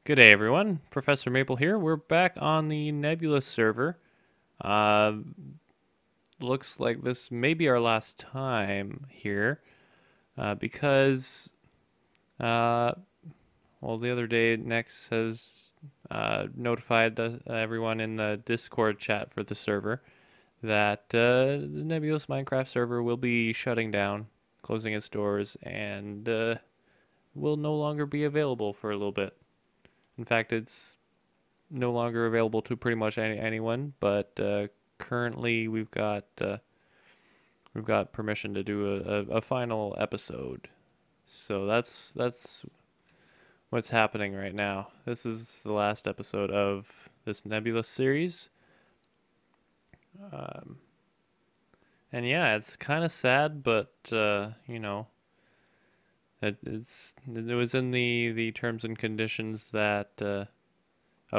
Good day, everyone. Professor Maple here. We're back on the Nebulous server. Uh, Looks like this may be our last time here because, uh, well, the other day Nex has notified everyone in the Discord chat for the server that the Nebulous Minecraft server will be shutting down, closing its doors, and will no longer be available for a little bit. In fact, it's no longer available to pretty much anyone, but currently we've got permission to do a final episode. So that's what's happening right now. This is the last episode of this Nebulous series. Um, and yeah, it's kind of sad, but it was in the terms and conditions that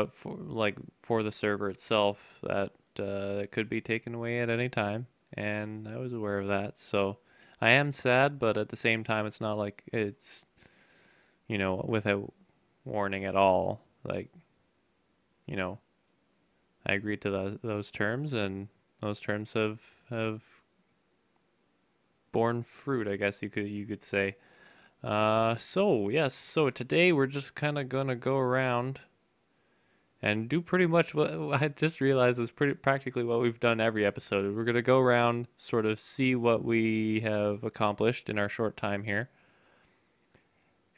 for the server itself that it could be taken away at any time, and I was aware of that. So I am sad, but at the same time, it's not like it's without warning at all. Like you know, I agreed to those terms, and those terms have borne fruit. I guess you could say. So yes, so today we're just kind of gonna go around and do pretty much what I just realized is pretty practically what we've done every episode. We're going to go around, sort of see what we have accomplished in our short time here.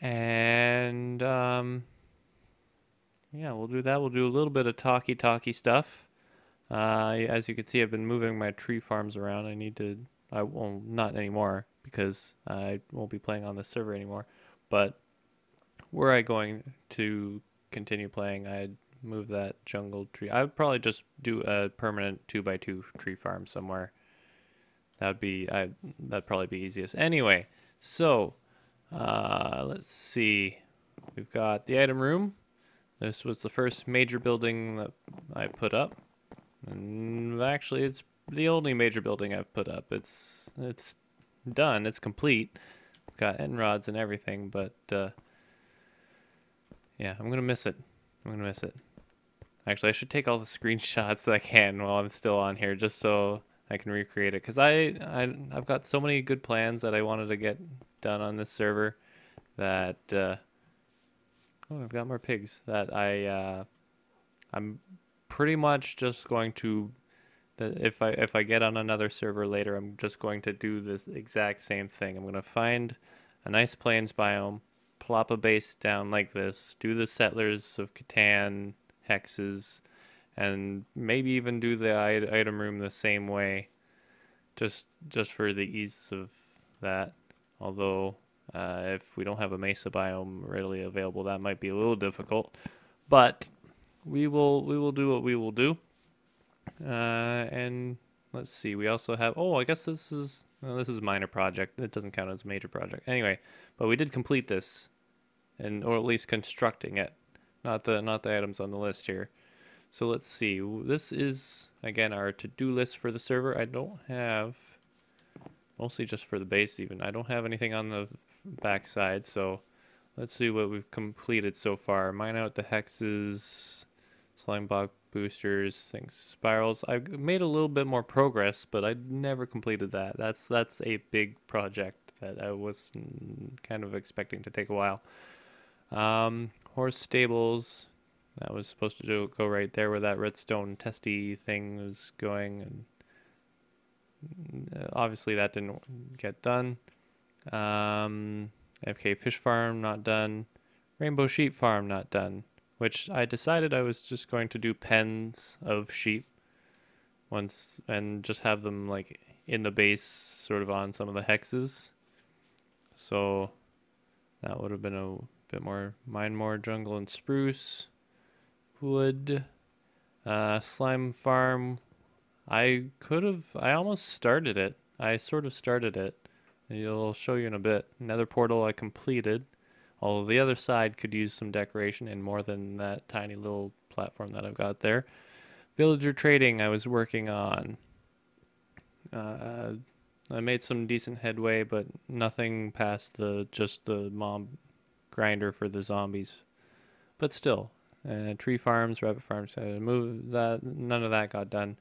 And yeah, we'll do that. We'll do a little bit of talky stuff. As you can see, I've been moving my tree farms around. Well, not anymore because I won't be playing on this server anymore. But were I going to continue playing, I'd move that jungle tree. I would probably just do a permanent 2x2 tree farm somewhere. That'd probably be easiest. Anyway, so let's see. We've got the item room. This was the first major building that I put up, and actually, it's the only major building I've put up. It's done. It's complete. We've got end rods and everything, but yeah, I'm gonna miss it. I'm gonna miss it. Actually, I should take all the screenshots that I can while I'm still on here, just so I can recreate it. Cause I've got so many good plans that I wanted to get done on this server that oh, I've got more pigs that I'm pretty much just going to that if I get on another server later, I'm just going to do this exact same thing. I'm gonna find a nice plains biome, plop a base down like this, do the Settlers of Catan hexes, and maybe even do the item room the same way, just for the ease of that. Although if we don't have a mesa biome readily available, that might be a little difficult. But we will do what we will do. And let's see. We also have. Oh, I guess this is a minor project. It doesn't count as a major project. Anyway, but we did complete this, and or at least constructing it. Not the items on the list here. So let's see. This is again our to-do list for the server. I don't have mostly just for the base even. I don't have anything on the back side, so let's see what we've completed so far. Mine out the hexes, slime block boosters, things, spirals. I've made a little bit more progress, but I never completed that. That's a big project that I was kind of expecting to take a while. Horse stables. That was supposed to go right there where that redstone testy thing was going, and obviously that didn't get done. FK fish farm not done. Rainbow sheep farm not done. Which I decided I was just going to do pens of sheep once and just have them like in the base, sort of on some of the hexes. So that would have been a bit more, mine more jungle and spruce. Wood. Slime farm. I almost started it. I sort of started it. I'll show you in a bit. Nether portal I completed. Although the other side could use some decoration and more than that tiny little platform that I've got there. Villager trading I was working on. I made some decent headway, but nothing past just the mob grinder for the zombies. but still, tree farms, rabbit farms, move that. None of that got done.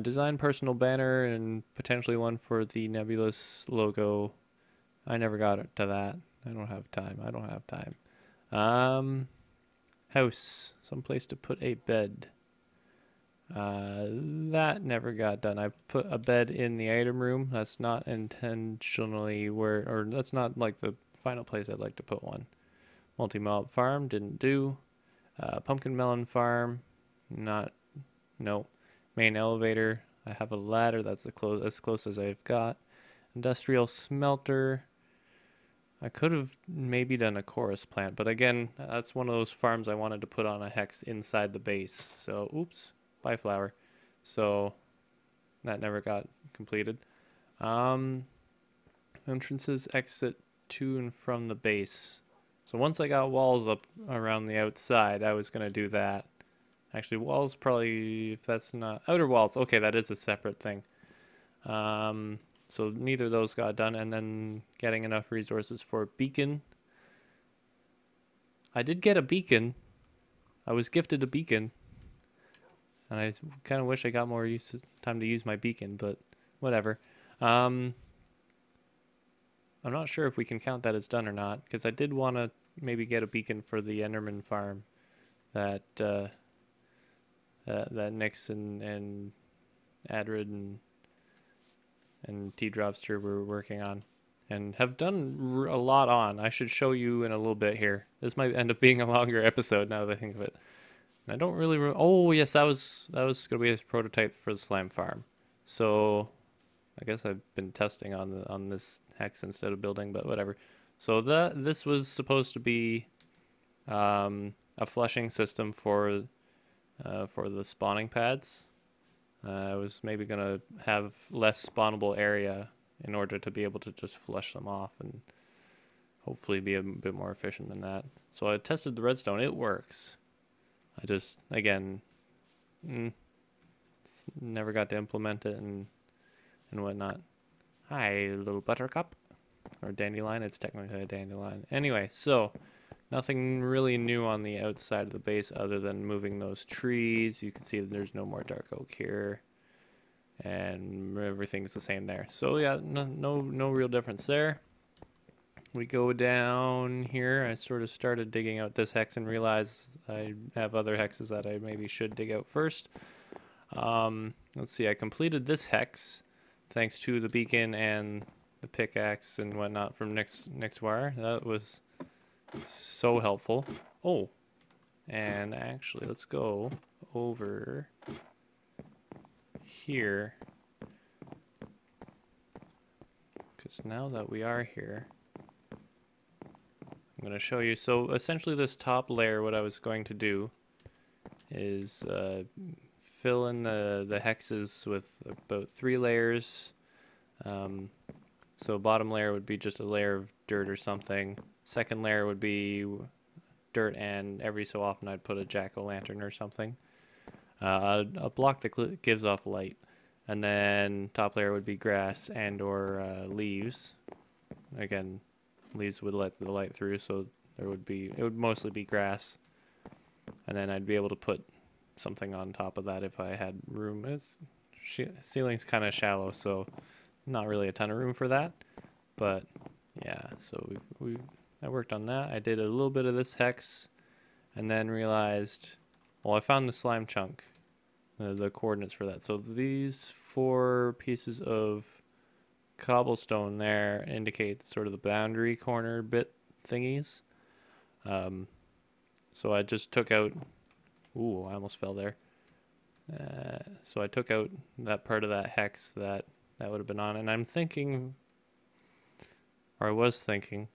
Design personal banner and potentially one for the Nebulous logo. I never got to that. I don't have time. I don't have time. House, someplace to put a bed. That never got done. I put a bed in the item room. That's not intentionally or that's not like the final place I'd like to put one. Multi-mob farm, didn't do. Pumpkin melon farm, no. Main elevator, I have a ladder, that's as close as I've got. Industrial smelter, I could have maybe done a chorus plant, but again, that's one of those farms I wanted to put on a hex inside the base. So, oops, bye flower. So, that never got completed. Entrances exit to and from the base. So once I got walls up around the outside, I was going to do that. Actually, walls probably, if that's not... Outer walls, okay, that is a separate thing. So neither of those got done, and then getting enough resources for a beacon. I did get a beacon. I was gifted a beacon. And I kind of wish I got more time to use my beacon, but whatever. I'm not sure if we can count that as done or not, because I did want to maybe get a beacon for the Enderman farm that that Nyx and Adrid and T-Dropster were working on and have done a lot on. I should show you in a little bit here. This might end up being a longer episode now that I think of it. And I don't really... oh, yes, that was going to be a prototype for the slime farm. So I guess I've been testing on this hex instead of building, but whatever. So this was supposed to be a flushing system for the spawning pads. I was maybe gonna have less spawnable area in order to be able to just flush them off and hopefully be a bit more efficient than that. So I tested the redstone; it works. I just never got to implement it and whatnot. Hi, little buttercup. Or dandelion, it's technically a dandelion. Anyway, so nothing really new on the outside of the base other than moving those trees. You can see that there's no more dark oak here. And everything's the same there. So yeah, no real difference there. We go down here. I sort of started digging out this hex and realized I have other hexes that I maybe should dig out first. Let's see, I completed this hex thanks to the beacon and the pickaxe and whatnot from Nixwire. That was so helpful. Oh, and actually, let's go over here, because now that we are here, I'm going to show you. So essentially, this top layer, what I was going to do is fill in the hexes with about 3 layers. So bottom layer would be just a layer of dirt or something. Second layer would be dirt, and every so often I'd put a jack-o'-lantern or something. A block that gives off light. And then top layer would be grass and or leaves. Again, leaves would let the light through, so it would mostly be grass. And then I'd be able to put something on top of that if I had room. Ceiling's kind of shallow, so not really a ton of room for that, but yeah. So I worked on that. I did a little bit of this hex, and then realized, well, I found the slime chunk, the coordinates for that. So these 4 pieces of cobblestone there indicate sort of the boundary corner bit thingies. So I just took out. Ooh, I almost fell there. So I took out that part of that hex that would have been on, and I'm thinking, or I was thinking,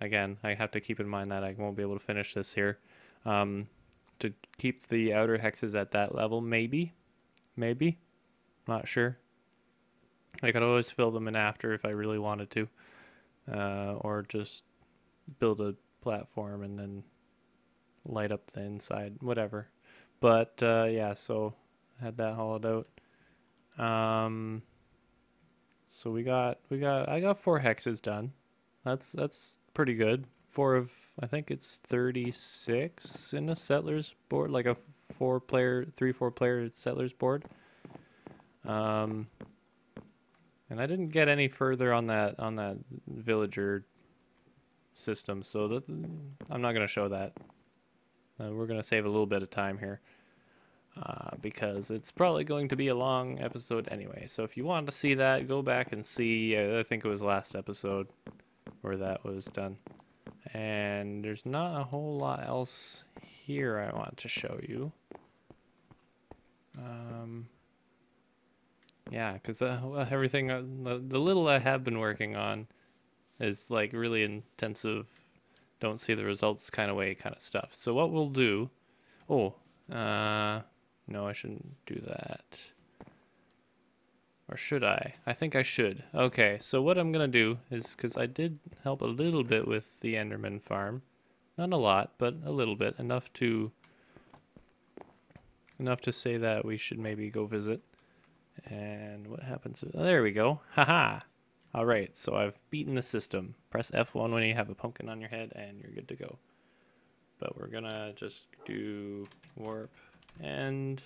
again, I have to keep in mind that I won't be able to finish this here, to keep the outer hexes at that level, maybe, not sure. I could always fill them in after if I really wanted to, or just build a platform and then light up the inside, whatever. But yeah, so I had that hollowed out. So I got 4 hexes done. That's pretty good I think it's 36 in a settlers board, like a 3-4 player settlers board. And I didn't get any further on that villager system, so I'm not going to show that. We're going to save a little bit of time here. Because it's probably going to be a long episode anyway. So if you want to see that, go back and see. I think it was last episode where that was done. And there's not a whole lot else here I want to show you. Yeah, because everything, the little I have been working on is like really intensive, don't see the results kind of stuff. So what we'll do, no, I shouldn't do that. Or should I? I think I should. Okay, so what I'm going to do is, because I did help a little bit with the Enderman farm. Not a lot, but a little bit. Enough to say that we should maybe go visit. And what happens? Oh, there we go. Haha. All right, so I've beaten the system. Press F1 when you have a pumpkin on your head and you're good to go. But we're going to just do warp. And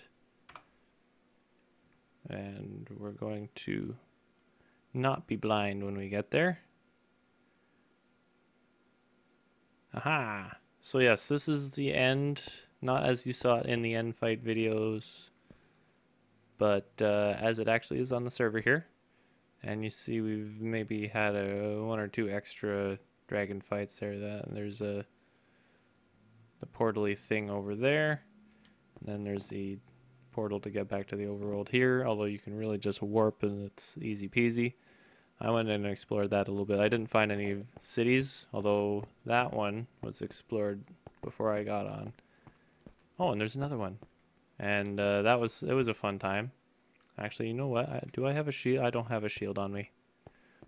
we're going to not be blind when we get there. Aha! So yes, this is the end, not as you saw it in the end fight videos, but as it actually is on the server here. And you see we've maybe had 1 or 2 extra dragon fights there. There's the portal-y thing over there. And then there's the portal to get back to the overworld here, although you can really just warp and it's easy peasy. I went in and explored that a little bit. I didn't find any cities, although that one was explored before I got on. Oh, and there's another one. And it was a fun time. Actually, you know what? Do I have a shield? I don't have a shield on me.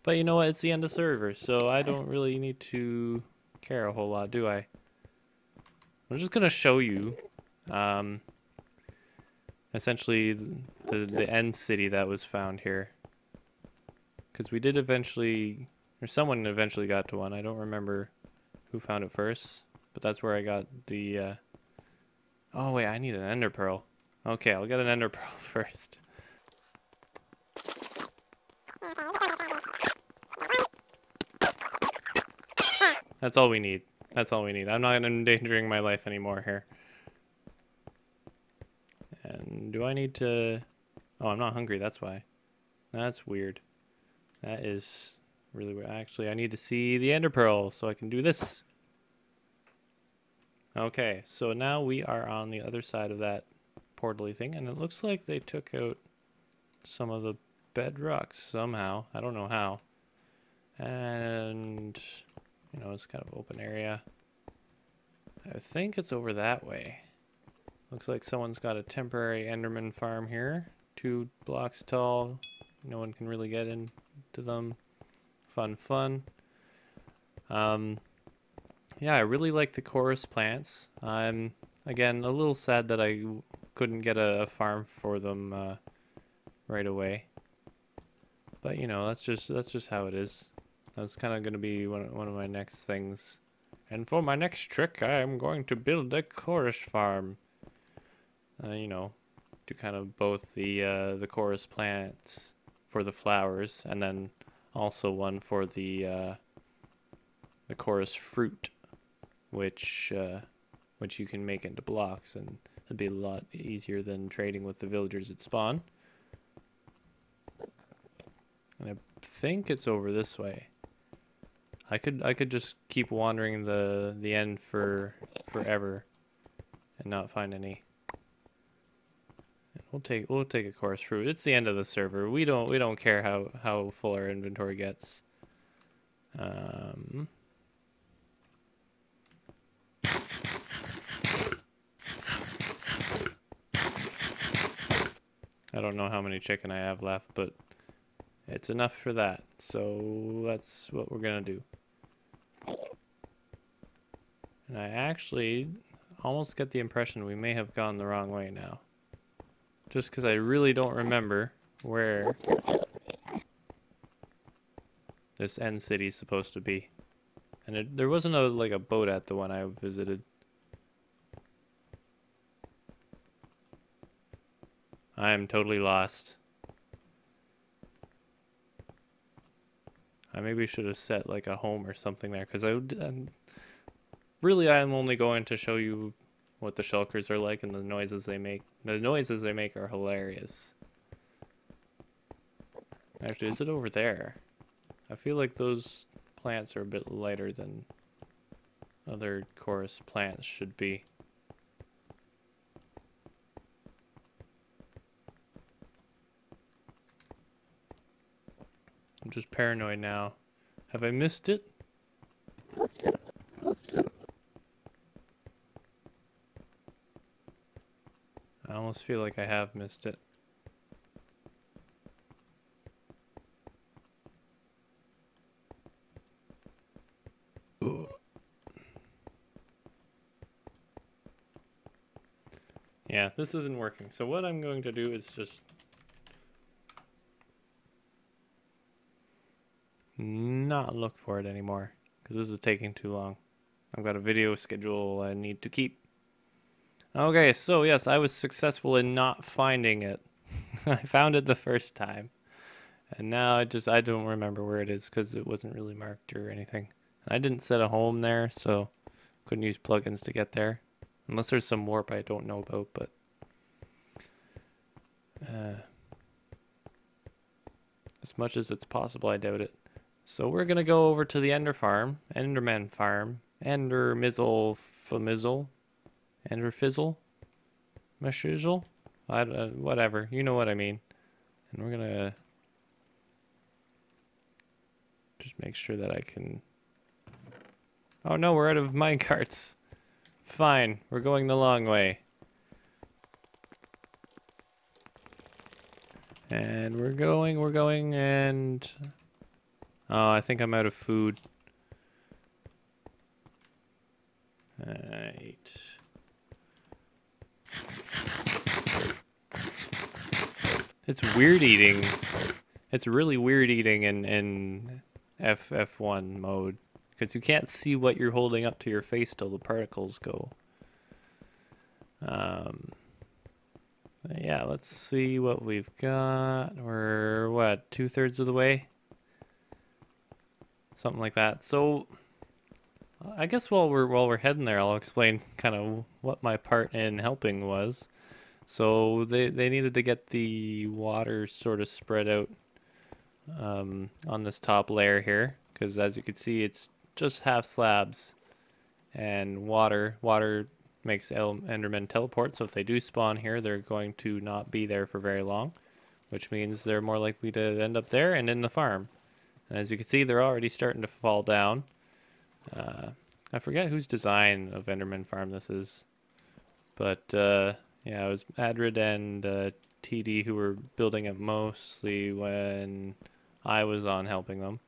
But you know what? It's the end of server, so I don't really need to care a whole lot, do I? I'm just going to show you essentially the end city that was found here, because we did eventually, or someone eventually got to one. I don't remember who found it first, but that's where I got the oh wait, I need an ender pearl. Okay, I'll get an ender pearl first. That's all we need. That's all we need. I'm not endangering my life anymore here. And do I need to... Oh, I'm not hungry, that's why. That's weird. That is really weird. Actually, I need to see the ender pearl so I can do this. Okay, so now we are on the other side of that portal-y thing, and it looks like they took out some of the bedrocks somehow. I don't know how. And, you know, it's kind of open area. I think it's over that way. Looks like someone's got a temporary Enderman farm here. 2 blocks tall. No one can really get into them. Fun. Yeah, I really like the chorus plants. I'm, again, a little sad that I couldn't get a farm for them right away. But, you know, that's just how it is. That's kind of going to be one of my next things. And for my next trick, I am going to build a chorus farm. You know, do kind of both the chorus plants for the flowers, and then also one for the chorus fruit, which you can make into blocks, and it'd be a lot easier than trading with the villagers at spawn. And I think it's over this way. I could just keep wandering the end for forever and not find any. We'll take a chorus fruit. It's the end of the server. We don't care how full our inventory gets. I don't know how many chicken I have left, but it's enough for that. So that's what we're gonna do. And I actually almost get the impression we may have gone the wrong way now. Just because I really don't remember where this end city is supposed to be. And there wasn't like a boat at the one I visited. I am totally lost. I maybe should have set like a home or something there, because really I'm only going to show you what the shulkers are like and the noises they make. The noises they make are hilarious. Actually, is it over there? I feel like those plants are a bit lighter than other chorus plants should be. I'm just paranoid now. Have I missed it? I almost feel like I have missed it. Yeah, this isn't working. So what I'm going to do is just not look for it anymore, because this is taking too long. I've got a video schedule I need to keep. Okay, so yes, I was successful in not finding it. I found it the first time. And now I don't remember where it is because it wasn't really marked or anything. And I didn't set a home there, so couldn't use plugins to get there. Unless there's some warp I don't know about, but as much as it's possible, I doubt it. So we're gonna go over to the Enderman farm, Ender Mizzle Famizzle, Ender Fizzle, Meshizzle, whatever, you know what I mean. And we're gonna just make sure that I can. Oh no, we're out of minecarts. Fine, we're going the long way. And we're going, and oh, I think I'm out of food. Right. It's weird eating. It's really weird eating in F1 mode, because you can't see what you're holding up to your face till the particles go. Yeah, let's see what we've got. We're what, 2/3 of the way? Something like that. So I guess while we're heading there, I'll explain kind of what my part in helping was. So they needed to get the water sort of spread out on this top layer here, because as you can see, it's just half slabs, and water makes Endermen teleport, so if they do spawn here, they're going to not be there for very long, which means they're more likely to end up there and in the farm. And as you can see, they're already starting to fall down. I forget whose design of Enderman farm this is, but yeah, it was Adrid and TD who were building it mostly when I was on helping them.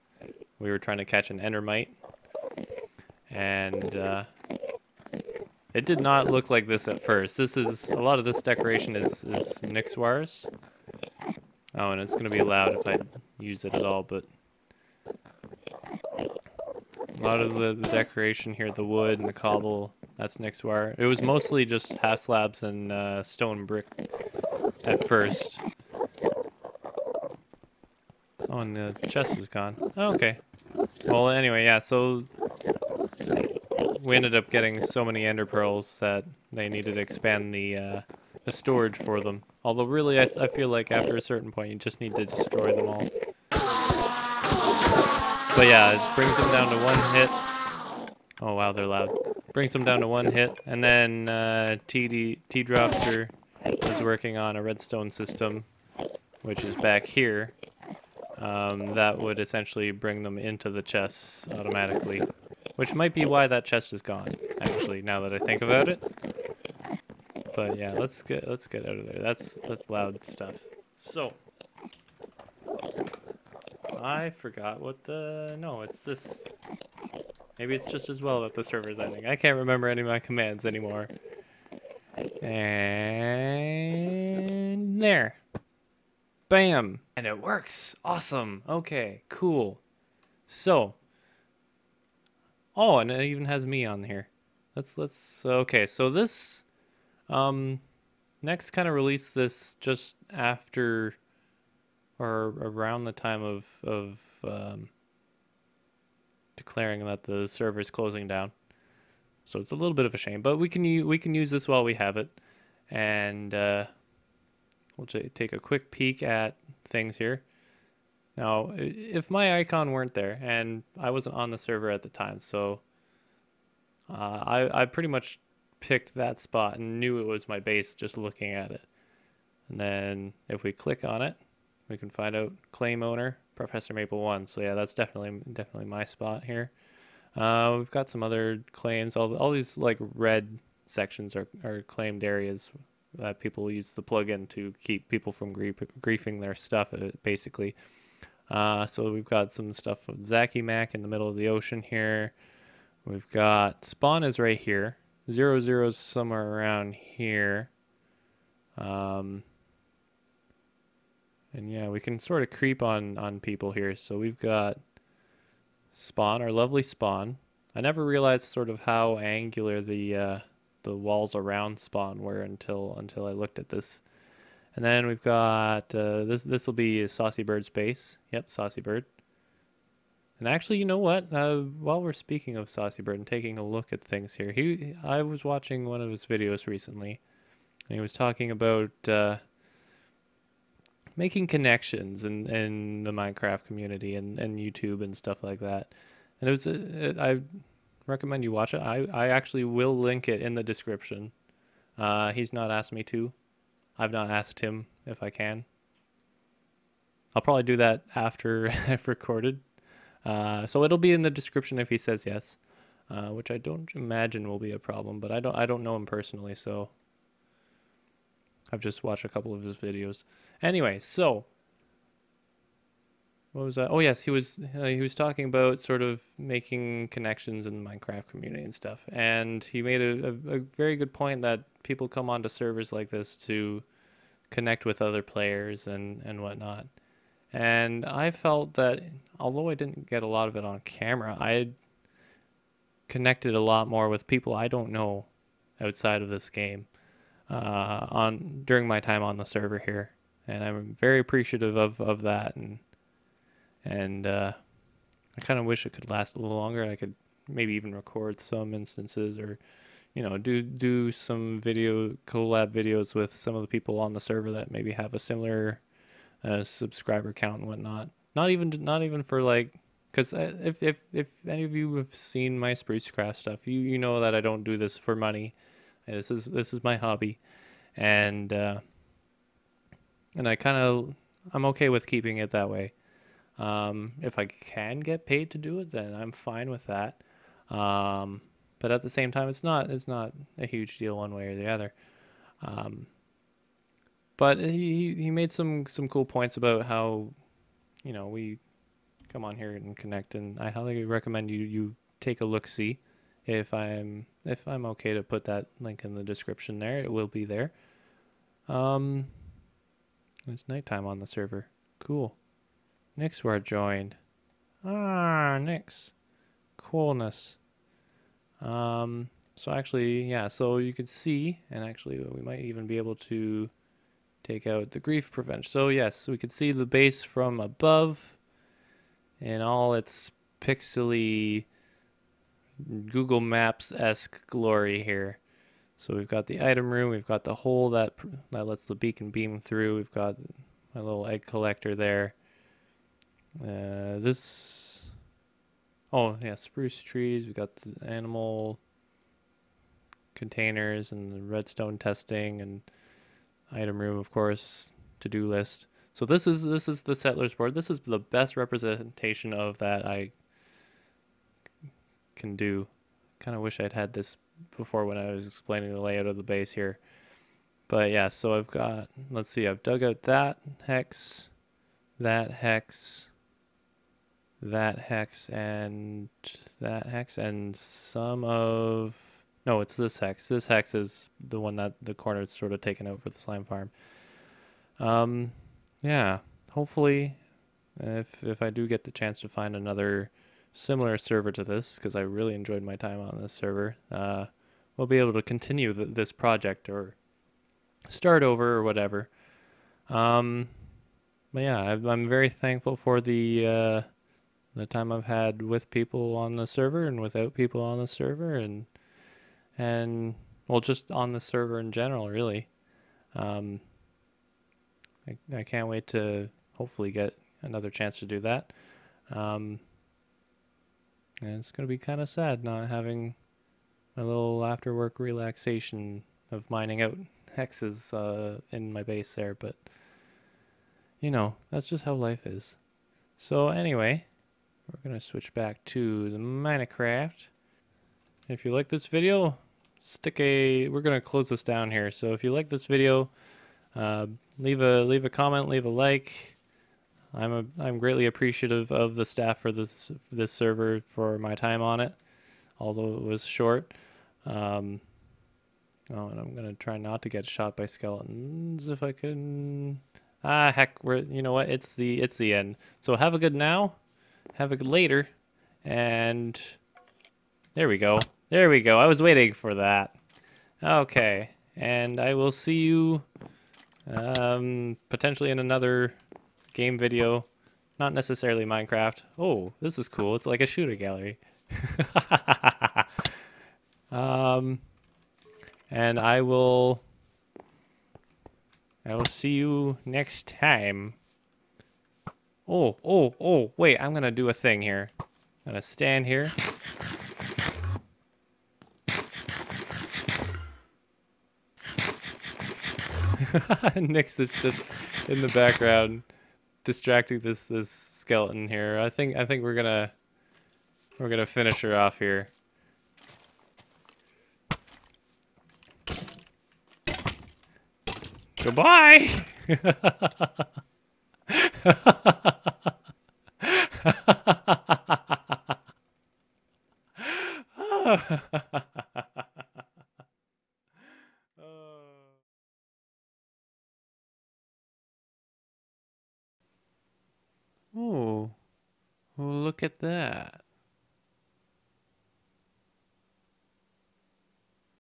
We were trying to catch an Endermite, and it did not look like this at first. This is a lot of this decoration is Nixwar's. Oh, and it's going to be loud if I use it at all, but a lot of the decoration here, the wood and the cobble, that's Nixwar. It was mostly just half slabs and stone brick at first. Oh, and the chest is gone. Oh, okay. Well, anyway, yeah, so we ended up getting so many ender pearls that they needed to expand the storage for them. Although really, I feel like after a certain point, you just need to destroy them all. But yeah, it brings them down to one hit. Oh wow, they're loud. Brings them down to one hit, and then T-Dropter is working on a redstone system, which is back here. That would essentially bring them into the chests automatically, which might be why that chest is gone. Actually, now that I think about it. But yeah, let's get out of there. That's loud stuff. So I forgot what the no, it's this. Maybe it's just as well that the server's ending. I can't remember any of my commands anymore. And there. Bam. And it works. Awesome. Okay, cool. So Oh, and it even has me on here. Okay. So this next kind of released this just after or around the time of declaring that the server is closing down. So it's a little bit of a shame, but we can use this while we have it, and we'll take a quick peek at things here. Now, if my icon weren't there, and I wasn't on the server at the time, so I pretty much picked that spot and knew it was my base just looking at it. And then if we click on it, we can find out claim owner, Professor Maple 1. So yeah, that's definitely my spot here. We've got some other claims. All these like red sections are claimed areas that people use the plugin to keep people from griefing their stuff, basically. So we've got some stuff with Zacky Mac in the middle of the ocean here. We've got spawn is right here. 00 is somewhere around here. And yeah, we can sort of creep on people here. So we've got spawn, our lovely spawn. I never realized sort of how angular the walls around spawn were until I looked at this. And then we've got this will be Saucy Bird's base. Yep, Saucy Bird. And actually, you know what? While we're speaking of Saucy Bird and taking a look at things here, I was watching one of his videos recently, and he was talking about making connections in the Minecraft community and YouTube and stuff like that. And I recommend you watch it. I actually will link it in the description. He's not asked me to. I've not asked him if I can. I'll probably do that after I've recorded. So it'll be in the description if he says yes, which I don't imagine will be a problem, but I don't know him personally, so I've just watched a couple of his videos. Anyway, so what was that? Oh yes, he was talking about sort of making connections in the Minecraft community and stuff, and he made a very good point that people come onto servers like this to connect with other players and whatnot. And I felt that although I didn't get a lot of it on camera, I had connected a lot more with people I don't know outside of this game during my time on the server here, and I'm very appreciative of that. And I kind of wish it could last a little longer. I could maybe even record some instances, or do some collab videos with some of the people on the server that maybe have a similar subscriber count and whatnot. Not even for like, because if any of you have seen my Sprucecraft stuff, you know that I don't do this for money. This is my hobby, and I'm okay with keeping it that way. If I can get paid to do it, then I'm fine with that. But at the same time, it's not a huge deal one way or the other. But he made some cool points about how, we come on here and connect, and I highly recommend you take a look-see. If I'm okay to put that link in the description there, it will be there. It's nighttime on the server. Cool. Nix were joined. Nix. Coolness. So actually, yeah, so you can see, and actually we might even be able to take out the grief prevention. So yes, we can see the base from above in all its pixely Google Maps-esque glory here. So we've got the item room, we've got the hole that lets the beacon beam through, we've got my little egg collector there. Oh yeah, spruce trees, we've got the animal containers and the redstone testing and item room, of course, to-do list. So this is the settler's board. This is the best representation of that I can do. Kind of wish I'd had this before when I was explaining the layout of the base here. But yeah, so I've got, let's see, I've dug out that hex, that hex, that hex, and that hex, and some of, no, it's this hex. This hex is the one that the corner is sort of taken out for the slime farm. Yeah, hopefully, if I do get the chance to find another similar server to this because I really enjoyed my time on this server, we'll be able to continue this project or start over or whatever. Um, but yeah, I'm very thankful for the time I've had with people on the server and without people on the server, and well, just on the server in general, really. Um, I can't wait to hopefully get another chance to do that. Um, and it's gonna be kind of sad not having a little after work relaxation of mining out hexes in my base there, but that's just how life is. So anyway, we're gonna switch back to the Minecraft. If you like this video, we're gonna close this down here. So if you like this video, leave a comment, leave a like. I'm greatly appreciative of the staff for this server for my time on it, although it was short. And I'm gonna try not to get shot by skeletons if I can. Ah, heck, you know what? It's the end. So have a good now, have a good later, and there we go. There we go. I was waiting for that. Okay, and I will see you potentially in another game video. Not necessarily Minecraft. Oh, this is cool. It's like a shooter gallery. And I will see you next time. Oh, wait, I'm gonna do a thing here. I'm gonna stand here. Nyx is just in the background distracting this skeleton here. I think we're gonna finish her off here. Goodbye. Oh, look at that.